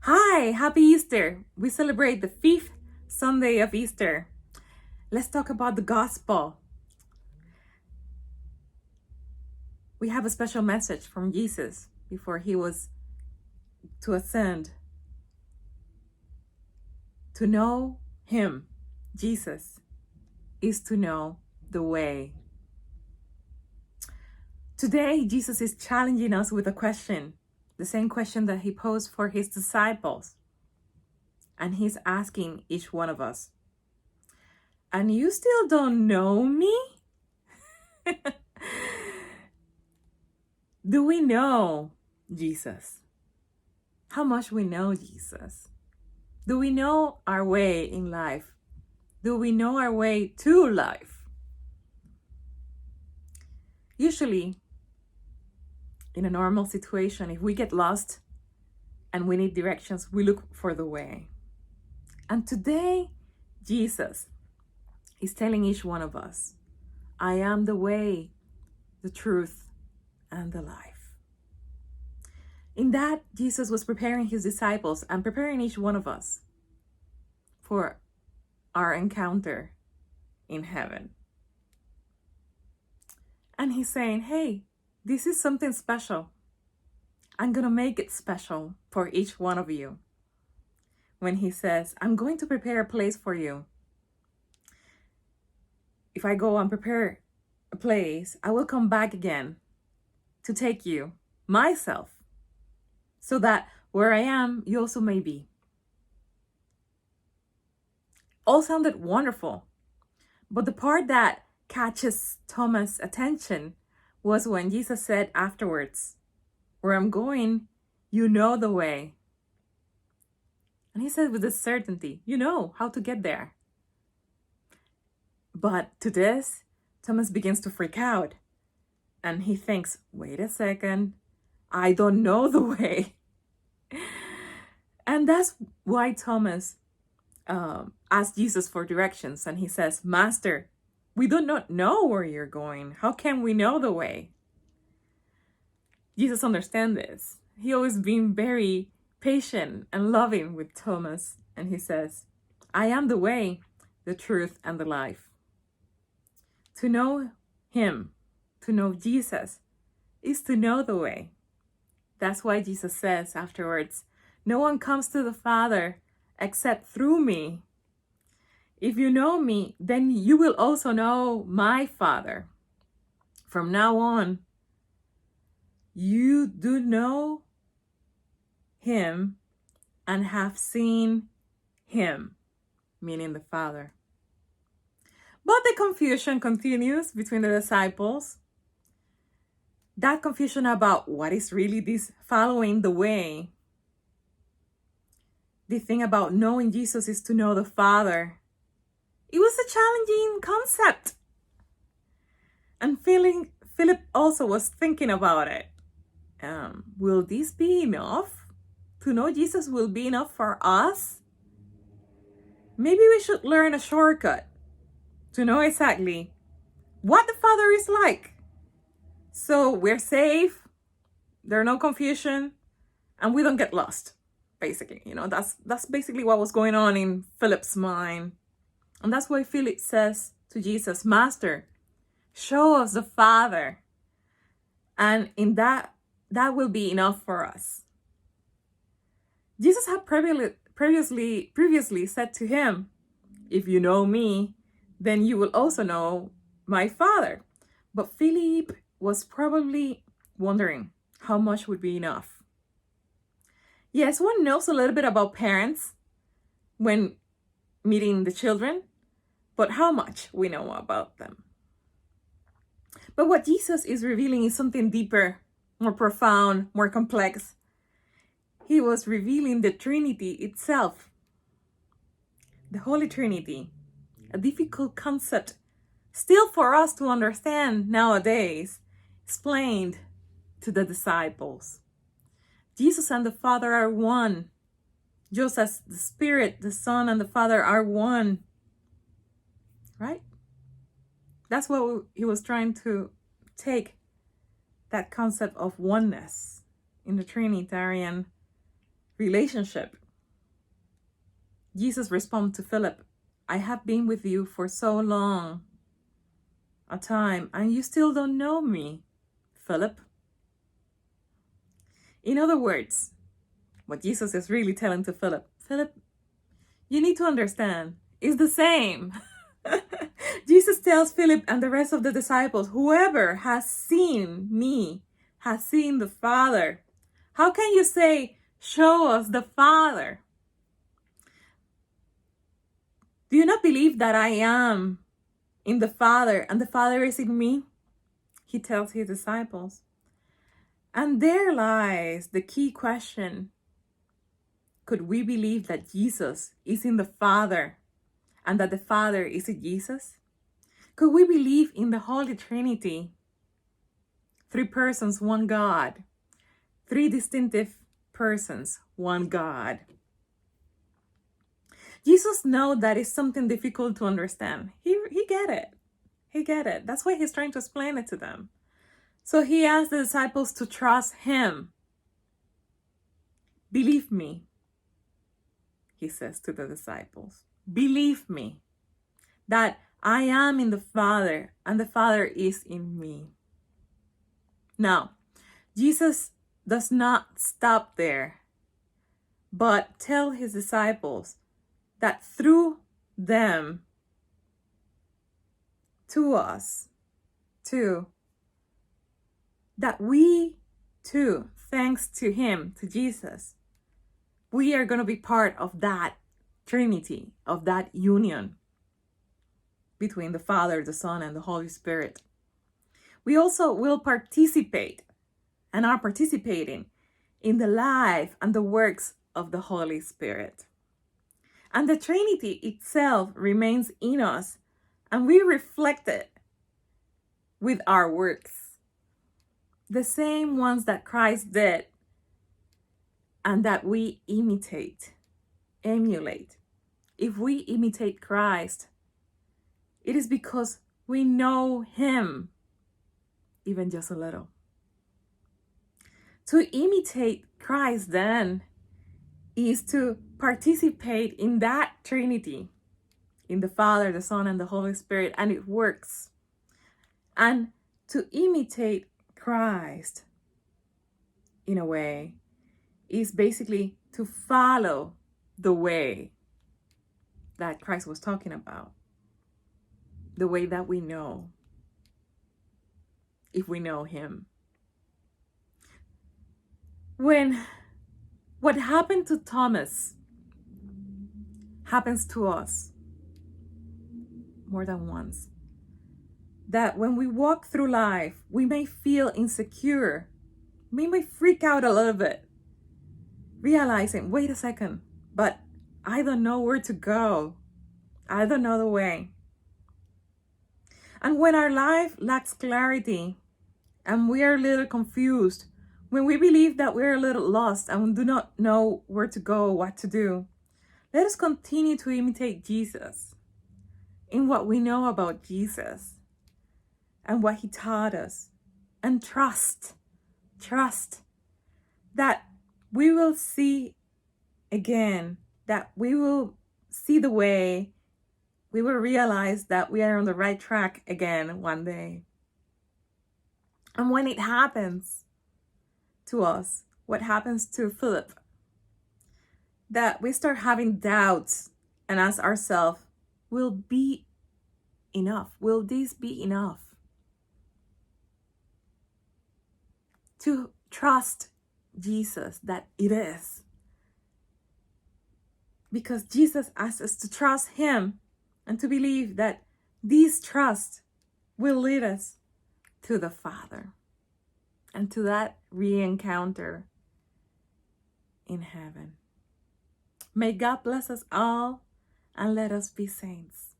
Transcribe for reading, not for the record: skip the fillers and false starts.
Hi, happy Easter. We celebrate the fifth Sunday of Easter. Let's talk about the gospel. We have a special message from Jesus before he was to ascend. To know him, Jesus, is to know the way. Today, Jesus is challenging us with a question, the same question that he posed for his disciples. And he's asking each one of us, and you still don't know me? Do we know Jesus? How much we know Jesus? Do we know our way in life? Do we know our way to life? Usually, in a normal situation, if we get lost and we need directions, we look for the way. And today, Jesus is telling each one of us, I am the way, the truth, and the life. In that, Jesus was preparing his disciples and preparing each one of us for our encounter in heaven. And he's saying, hey, this is something special. I'm going to make it special for each one of you. When he says, I'm going to prepare a place for you. If I go and prepare a place, I will come back again to take you, myself, so that where I am, you also may be. All sounded wonderful. But the part that catches Thomas' attention was when Jesus said afterwards, where I'm going, you know the way. And he said with a certainty, you know how to get there. But to this, Thomas begins to freak out. And he thinks, wait a second, I don't know the way. And that's why Thomas asked Jesus for directions. And he says, Master, we do not know where you're going. How can we know the way? Jesus understands this. He always been very patient and loving with Thomas. And he says, I am the way, the truth, and the life. To know him, to know Jesus, is to know the way. That's why Jesus says afterwards, no one comes to the Father except through me. If you know me, then you will also know my Father. From now on, you do know him and have seen him, meaning the Father. But the confusion continues between the disciples. That confusion about what is really this following the way. The thing about knowing Jesus is to know the Father. It was a challenging concept. And Philip also was thinking about it. Will this be enough? To know Jesus will be enough for us? Maybe we should learn a shortcut to know exactly what the Father is like. So we're safe, there's no confusion, and we don't get lost, basically. That's basically what was going on in Philip's mind. And that's why Philip says to Jesus, Master, show us the Father. And in that will be enough for us. Jesus had previously said to him, if you know me, then you will also know my Father. But Philip was probably wondering how much would be enough. Yes, one knows a little bit about parents when meeting the children, but how much we know about them. But what Jesus is revealing is something deeper, more profound, more complex. He was revealing the Trinity itself. The Holy Trinity, a difficult concept still for us to understand nowadays, explained to the disciples. Jesus and the Father are one, just as the Spirit, the Son, and the Father are one. Right? That's what he was trying to take, that concept of oneness in the Trinitarian relationship. Jesus responded to Philip, I have been with you for so long a time, and you still don't know me, Philip. In other words, what Jesus is really telling to Philip, Philip, you need to understand, it's the same. Jesus tells Philip and the rest of the disciples, whoever has seen me has seen the Father. How can you say, show us the Father? Do you not believe that I am in the Father and the Father is in me? He tells his disciples. And there lies the key question. Could we believe that Jesus is in the Father and that the Father is in Jesus? Could we believe in the Holy Trinity? 3 persons, 1 God. 3 distinctive persons, 1 God. Jesus knows that is something difficult to understand. He get it. He get it. That's why he's trying to explain it to them. So he asked the disciples to trust him. Believe me, he says to the disciples. Believe me that I am in the Father and the Father is in me. Now, Jesus does not stop there, but tell his disciples that through them, to us, too, that we too, thanks to him, to Jesus, we are going to be part of that Trinity, of that union between the Father, the Son, and the Holy Spirit. We also will participate and are participating in the life and the works of the Holy Spirit. And the Trinity itself remains in us, and we reflect it with our works. The same ones that Christ did and that we imitate, emulate. If we imitate Christ, it is because we know him, even just a little. To imitate Christ then is to participate in that Trinity, in the Father, the Son, and the Holy Spirit, and it works. And to imitate Christ, in a way, is basically to follow the way that Christ was talking about, the way that we know, if we know him. When what happened to Thomas happens to us more than once, that when we walk through life, we may feel insecure, we may freak out a little bit, realizing, wait a second, but I don't know where to go. I don't know the way. And when our life lacks clarity and we are a little confused, when we believe that we're a little lost and do not know where to go, what to do, let us continue to imitate Jesus in what we know about Jesus and what he taught us, and trust that we will see again, that we will see the way, we will realize that we are on the right track again one day. And when it happens to us, what happens to Philip, that we start having doubts and ask ourselves, will be enough? Will this be enough? To trust Jesus that it is. Because Jesus asks us to trust him and to believe that this trust will lead us to the Father and to that re-encounter in heaven. May God bless us all and let us be saints.